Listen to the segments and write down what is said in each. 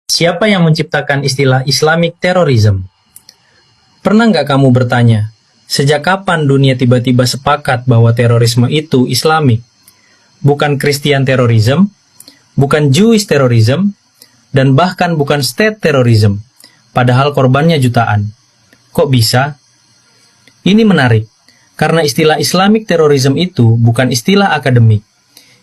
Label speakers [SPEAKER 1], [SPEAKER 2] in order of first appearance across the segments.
[SPEAKER 1] Siapa yang menciptakan istilah Islamic Terrorism? Pernah nggak kamu bertanya, sejak kapan dunia tiba-tiba sepakat bahwa terorisme itu Islamik? Bukan Christian Terrorism, bukan Jewish Terrorism, dan bahkan bukan State Terrorism, padahal korbannya jutaan. Kok bisa? Ini menarik, karena istilah Islamic Terrorism itu bukan istilah akademik.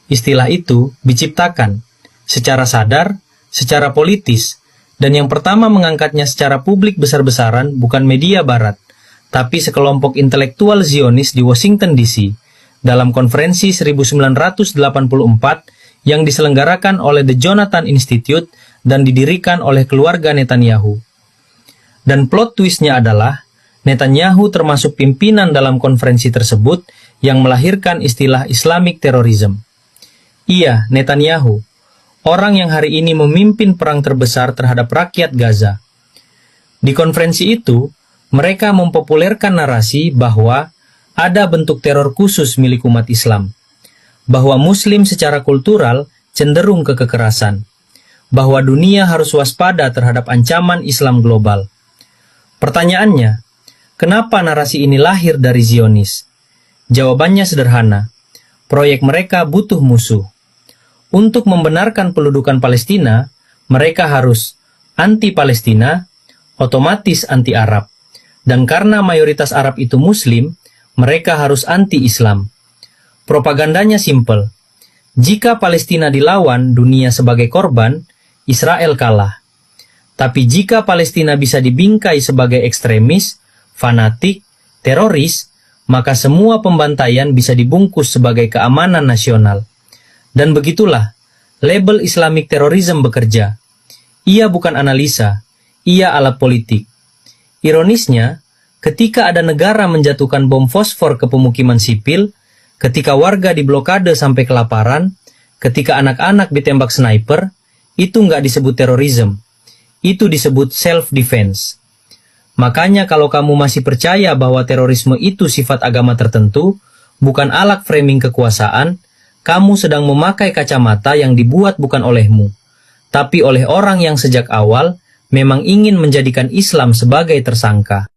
[SPEAKER 1] Istilah itu diciptakan secara sadar, secara politis, dan yang pertama mengangkatnya secara publik besar-besaran bukan media barat, tapi sekelompok intelektual Zionis di Washington DC dalam konferensi 1984 yang diselenggarakan oleh The Jonathan Institute dan didirikan oleh keluarga Netanyahu. Dan plot twistnya adalah Netanyahu termasuk pimpinan dalam konferensi tersebut yang melahirkan istilah Islamic Terrorism. Iya, Netanyahu, orang yang hari ini memimpin perang terbesar terhadap rakyat Gaza. Di konferensi itu, mereka mempopulerkan narasi bahwa ada bentuk teror khusus milik umat Islam, bahwa Muslim secara kultural cenderung ke kekerasan, bahwa dunia harus waspada terhadap ancaman Islam global. Pertanyaannya, kenapa narasi ini lahir dari Zionis? Jawabannya sederhana, proyek mereka butuh musuh. Untuk membenarkan pendudukan Palestina, mereka harus anti-Palestina, otomatis anti-Arab. Dan karena mayoritas Arab itu Muslim, mereka harus anti-Islam. Propagandanya simpel. Jika Palestina dilawan dunia sebagai korban, Israel kalah. Tapi jika Palestina bisa dibingkai sebagai ekstremis, fanatik, teroris, maka semua pembantaian bisa dibungkus sebagai keamanan nasional. Dan begitulah, label Islamic Terrorism bekerja. Ia bukan analisa, ia alat politik. Ironisnya, ketika ada negara menjatuhkan bom fosfor ke pemukiman sipil, ketika warga diblokade sampai kelaparan, ketika anak-anak ditembak sniper, itu nggak disebut terorisme. Itu disebut self-defense. Makanya kalau kamu masih percaya bahwa terorisme itu sifat agama tertentu, bukan alat framing kekuasaan, kamu sedang memakai kacamata yang dibuat bukan olehmu, tapi oleh orang yang sejak awal memang ingin menjadikan Islam sebagai tersangka.